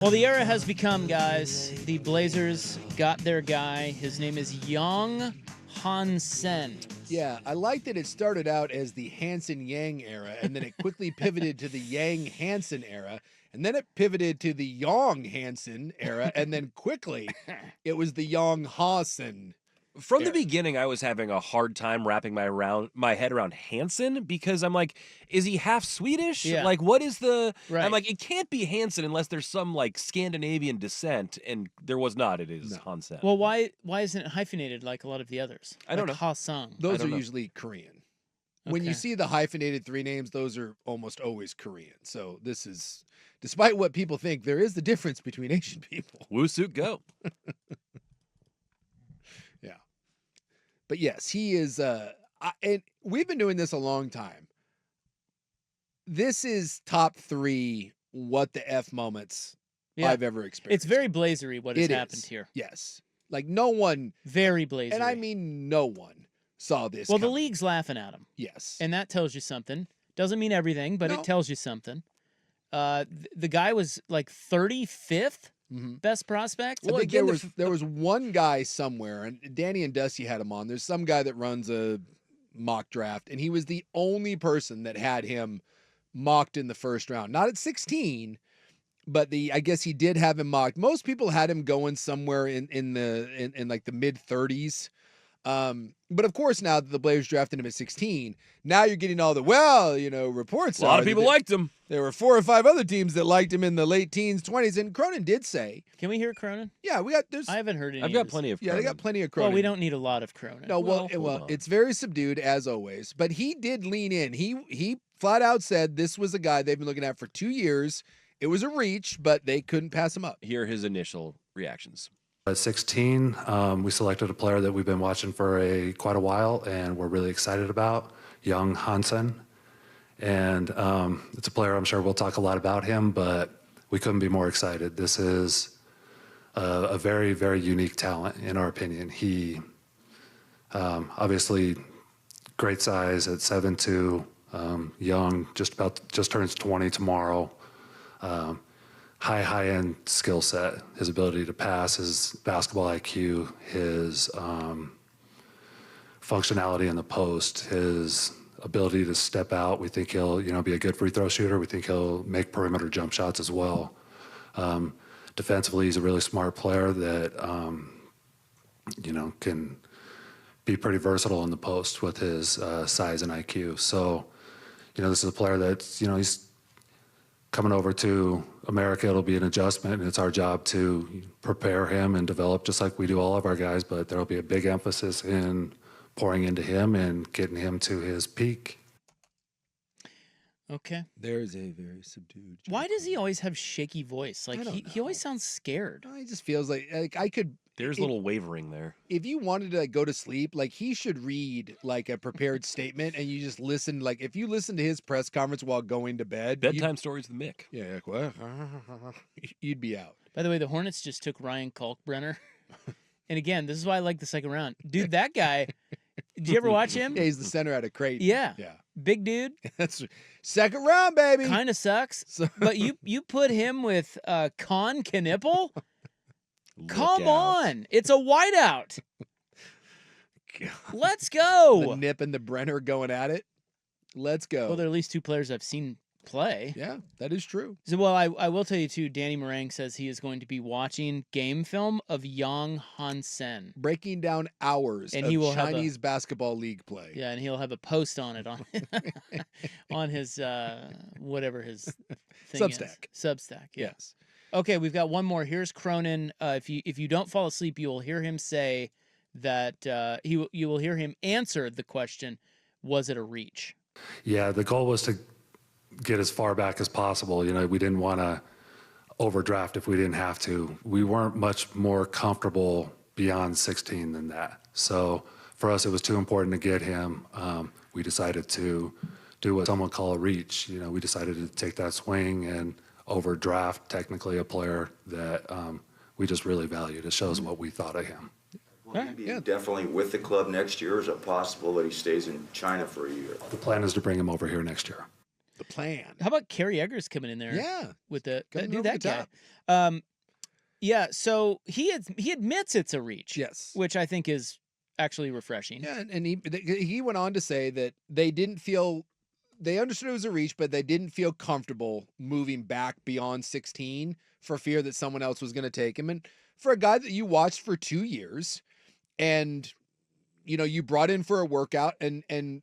Well, the era has become, guys. The Blazers got their guy. His name is Young Hansen. Yeah, I like that it started out as the Hansen-Yang era, and then it quickly pivoted to the Yang-Hansen era, and then it pivoted to the Yong-Hansen era, and then quickly it was the Yong-Hansen. From the beginning, I was having a hard time wrapping my head around Hansen because I'm like, is he half Swedish? Yeah. Like, what is the? Right. I'm like, it can't be Hansen unless there's some like Scandinavian descent, and there was not. It is Hansen. Well, why isn't it hyphenated like a lot of the others? I don't like know. Ha-sung. Those are usually Korean. When you Okay. see the hyphenated three names, those are almost always Korean. So this is, despite what people think, there is the difference between Asian people. Woo Suke, go. Yeah. But yes, he is, and we've been doing this a long time. This is top 3 what the F moments Yeah. I've ever experienced. It's very blazery what has It happened is. here. Yes. Like no one, Very blazery. and I mean no one, saw this well, the coming. league's laughing at him. Yes. And that tells you something. Doesn't mean everything, but No. it tells you something. The guy was like 35th best prospect. I think there was one guy somewhere, and Danny and Dusty had him on. There's some guy that runs a mock draft, and he was the only person that had him mocked in the first round. Not at 16, but I guess he did have him mocked. Most people had him going somewhere in like the mid 30s. But of course, now that the Blazers drafted him at 16, now you're getting all the reports. A lot of people liked him. There were 4 or 5 other teams that liked him in the late teens, 20s, and Cronin did say, Can we hear Cronin? "Yeah, I haven't heard any. I've got plenty of. Yeah, they got plenty of Well, Cronin. we don't need a lot of Cronin. No, Well, hold well, on. it's very subdued as always, but he did lean in. He flat out said this was a guy they've been looking at for 2 years. It was a reach, but they couldn't pass him up. Hear his initial reactions. At 16, we selected a player that we've been watching for quite a while, and we're really excited about, Young Hansen. And it's a player I'm sure we'll talk a lot about him, but we couldn't be more excited. This is a very, very unique talent, in our opinion. He obviously great size at 7'2", young, just turns 20 tomorrow. High-end skill set, his ability to pass, his basketball IQ, his functionality in the post, his ability to step out. We think he'll, be a good free throw shooter. We think he'll make perimeter jump shots as well. Defensively, he's a really smart player that, can be pretty versatile in the post with his size and IQ. So, this is a player that's, he's coming over to America. It'll be an adjustment, and it's our job to prepare him and develop just like we do all of our guys, but there'll be a big emphasis in pouring into him and getting him to his peak. Okay. There's a very subdued. Why does he always have shaky voice? Like he always sounds scared. He just feels like I could. There's a little wavering there. If you wanted to go to sleep, like he should read like a prepared statement, and you just listen. Like if you listen to his press conference while going to bed, Bedtime stories with Mick. Yeah, like, what? You'd be out. By the way, the Hornets just took Ryan Kalkbrenner. And again, this is why I like the second round. Dude, that guy, did you ever watch him? Yeah, he's the center out of Creighton. Yeah. Yeah. Big dude. That's second round, baby. Kind of sucks. But you put him with Con Knipple? Come on. It's a whiteout. Let's go. The Nip and the Brenner going at it. Let's go. Well, there are at least 2 players I've seen play. Yeah, that is true. So, well, I will tell you, too, Danny Meringue says he is going to be watching game film of Young Hansen. Breaking down hours And of he will have Chinese basketball league play. Yeah, and he'll have a post on it on his whatever his thing Substack. is. Substack. Yeah. Yes. Okay, we've got one more. Here's Cronin. If you don't fall asleep, you will hear him say that you will hear him answer the question, was it a reach? Yeah, the goal was to get as far back as possible. We didn't want to overdraft if we didn't have to. We weren't much more comfortable beyond 16 than that. So for us, it was too important to get him. We decided to do what someone call a reach. We decided to take that swing and overdraft technically a player that we just really valued. It shows what we thought of him. Will he be definitely with the club next year, or is it possible that he stays in China for a year? The plan is to bring him over here next year. The plan. How about Kerry Eggers coming in there? Yeah. With the Coming dude, over that the guy. top. Yeah. So he admits it's a reach. Yes. Which I think is actually refreshing. Yeah, and he went on to say that they understood it was a reach, but they didn't feel comfortable moving back beyond 16 for fear that someone else was going to take him. And for a guy that you watched for 2 years and, you brought in for a workout and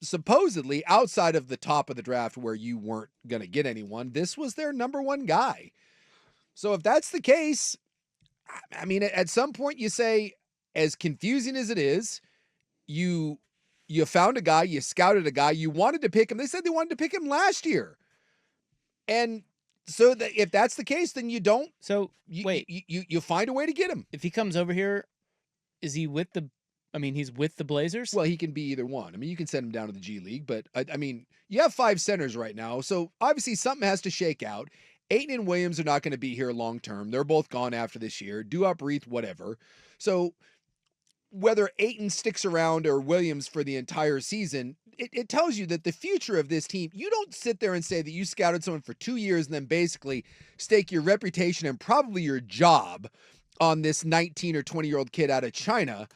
supposedly outside of the top of the draft where you weren't going to get anyone, this was their number one guy. So if that's the case, I mean, at some point you say, as confusing as it is, you found a guy, you scouted a guy, you wanted to pick him. They said they wanted to pick him last year. And so if that's the case, then you don't. So wait, you find a way to get him. If he comes over here, is he with the? I mean, he's with the Blazers. Well, he can be either one. I mean, you can send him down to the G League, but I mean, you have 5 centers right now, so obviously something has to shake out. Ayton and Williams are not going to be here long term. They're both gone after this year. Duop, Reith, whatever. So whether Ayton sticks around or Williams for the entire season, it tells you that the future of this team, you don't sit there and say that you scouted someone for 2 years and then basically stake your reputation and probably your job on this 19 or 20-year-old kid out of China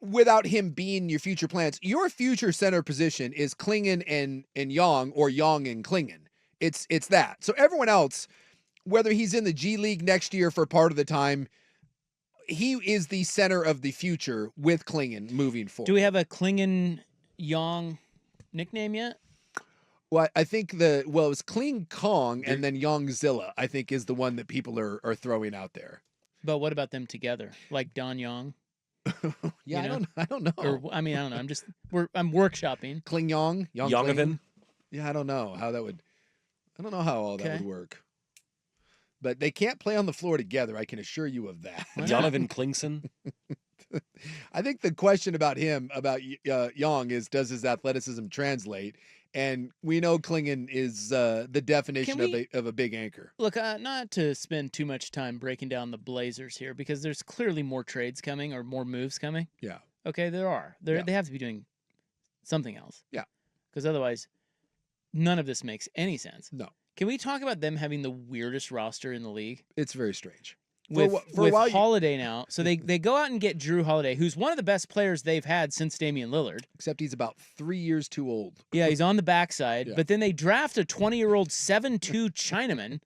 without him being your future plans. Your future center position is Klingon and Yang, or Yang and Klingon. It's that. So everyone else, whether he's in the G League next year for part of the time, he is the center of the future with Klingon moving forward. Do we have a Klingon Yang nickname yet? Well, I think it was Kling Kong and then Yongzilla, I think, is the one that people are throwing out there. But what about them together? Like Don Yang? Yeah, I don't know. Or, I mean, I don't know. I'm workshopping. Kling Yong? Yongovan? Yeah, I don't know how that would that would work. But they can't play on the floor together, I can assure you of that. Donovan Klingson? I think the question about him, about Young, is does his athleticism translate? And we know Klingon is the definition of a big anchor. Look, not to spend too much time breaking down the Blazers here, because there's clearly more trades coming or more moves coming. Yeah. Okay, there are. They have to be doing something else. Yeah. Because otherwise, none of this makes any sense. No. Can we talk about them having the weirdest roster in the league? It's very strange. With Holiday now. So they go out and get Drew Holiday, who's one of the best players they've had since Damian Lillard. Except he's about 3 years too old. Yeah, he's on the backside. Yeah. But then they draft a 20-year-old 7'2" Chinaman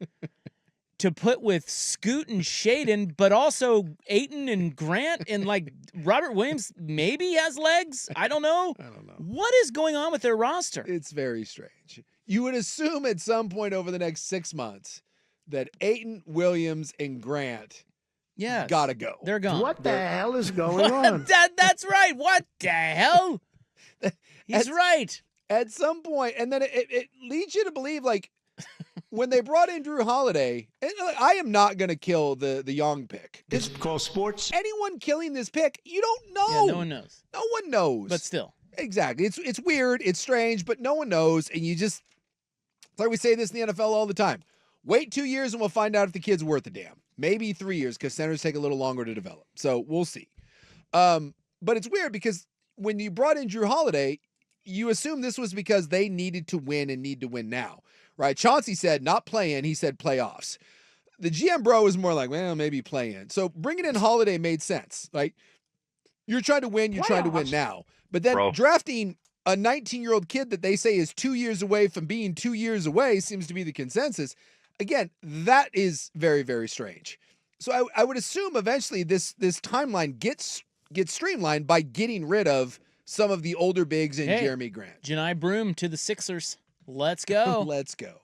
to put with Scoot and Shaden, but also Ayton and Grant, and like Robert Williams maybe has legs. I don't know. What is going on with their roster? It's very strange. You would assume at some point over the next 6 months that Ayton, Williams, and Grant gotta go. They're gone. What the hell is going on? That's right. What the hell? He's right. At some point, and then it leads you to believe, like, when they brought in Drew Holiday, and I am not going to kill the Young pick. It's called sports. Anyone killing this pick, you don't know. Yeah, no one knows. No one knows. But still. Exactly. It's weird. It's strange, but no one knows. And you just, it's like we say this in the NFL all the time. Wait 2 years and we'll find out if the kid's worth a damn. Maybe 3 years, because centers take a little longer to develop. So we'll see. But it's weird because when you brought in Drew Holiday, you assume this was because they needed to win and need to win now, right? Chauncey said not play in, he said playoffs. The GM bro was more like, well, maybe play in. So bringing in Holiday made sense. Like, you're trying to win, you're trying to win now. But then drafting a 19-year-old kid that they say is 2 years away from being 2 years away seems to be the consensus. Again, that is very, very strange. So I would assume eventually this timeline gets streamlined by getting rid of some of the older bigs and Jeremy Grant. Janai Broom to the Sixers. Let's go. Let's go.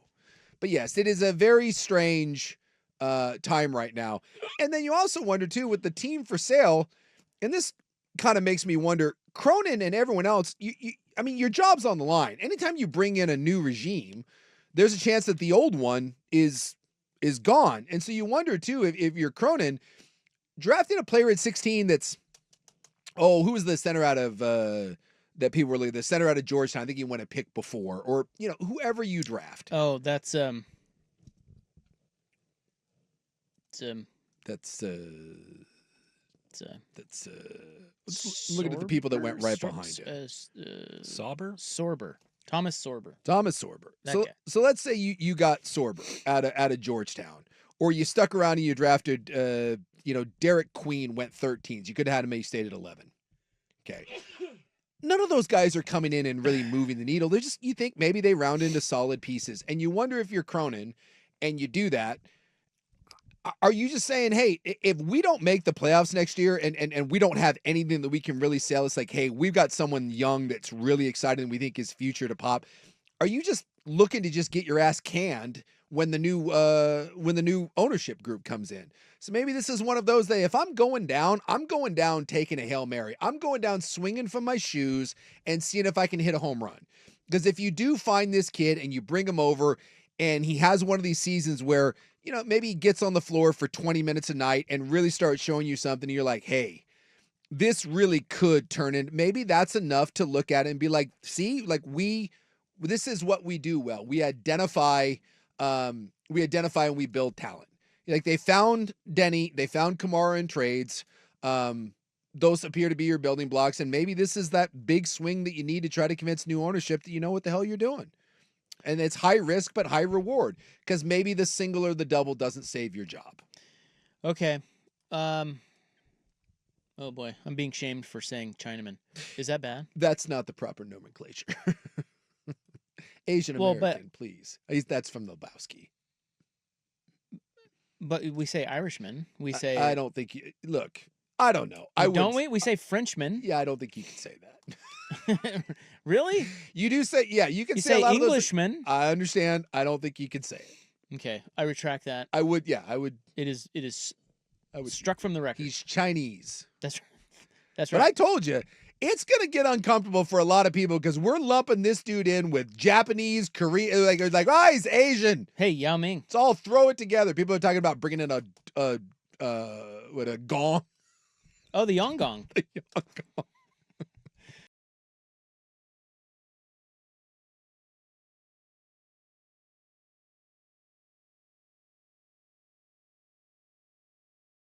But yes, it is a very strange time right now. And then you also wonder, too, with the team for sale, and this kind of makes me wonder, Cronin and everyone else, I mean, your job's on the line. Anytime you bring in a new regime, there's a chance that the old one is gone. And so you wonder, too, if you're Cronin, drafting a player at 16 that's, who was the center out of, that people were like, the center out of Georgetown, I think he went a pick before, or, whoever you draft. Oh, that's, let's look at the people that went right behind it. Sorber? Thomas Sorber. Thomas Sorber. That So guy. so let's say you got Sorber out of Georgetown, or you stuck around and you drafted Derek Queen went 13s. You could have had him, he stayed at 11. Okay. None of those guys are coming in and really moving the needle. They're just, you think maybe they round into solid pieces, and you wonder if you're Cronin and you do that. Are you just saying, hey, if we don't make the playoffs next year and we don't have anything that we can really sell, it's like, hey, we've got someone young that's really excited and we think his future to pop. Are you just looking to just get your ass canned when the new ownership group comes in? So maybe this is one of those that if I'm going down taking a Hail Mary. I'm going down swinging from my shoes and seeing if I can hit a home run. Because if you do find this kid and you bring him over and he has one of these seasons where, maybe he gets on the floor for 20 minutes a night and really starts showing you something, and you're like, hey, this really could turn in. Maybe that's enough to look at it and be like, see, like this is what we do well. We identify and we build talent. Like they found Denny, they found Kamara in trades. Those appear to be your building blocks. And maybe this is that big swing that you need to try to convince new ownership that you know what the hell you're doing. And it's high risk, but high reward, because maybe the single or the double doesn't save your job. Okay. Oh boy, I'm being shamed for saying Chinaman. Is that bad? That's not the proper nomenclature. Asian American, please. That's from Lebowski. But we say Irishman. We say. I don't think you look. I don't know. Don't we? We say Frenchman. Yeah, I don't think you can say that. Really? You do say, yeah, you can You say a lot Englishman. of those. I understand. I don't think you can say it. Okay, I retract that. I would. It is. I would struck from the record. He's Chinese. That's right. That's But right. I told you, it's gonna get uncomfortable for a lot of people because we're lumping this dude in with Japanese, Korean, like he's Asian. Hey, Yao Ming. It's all throw it together. People are talking about bringing in a gong. Oh, the Yonggong. The Yonggong.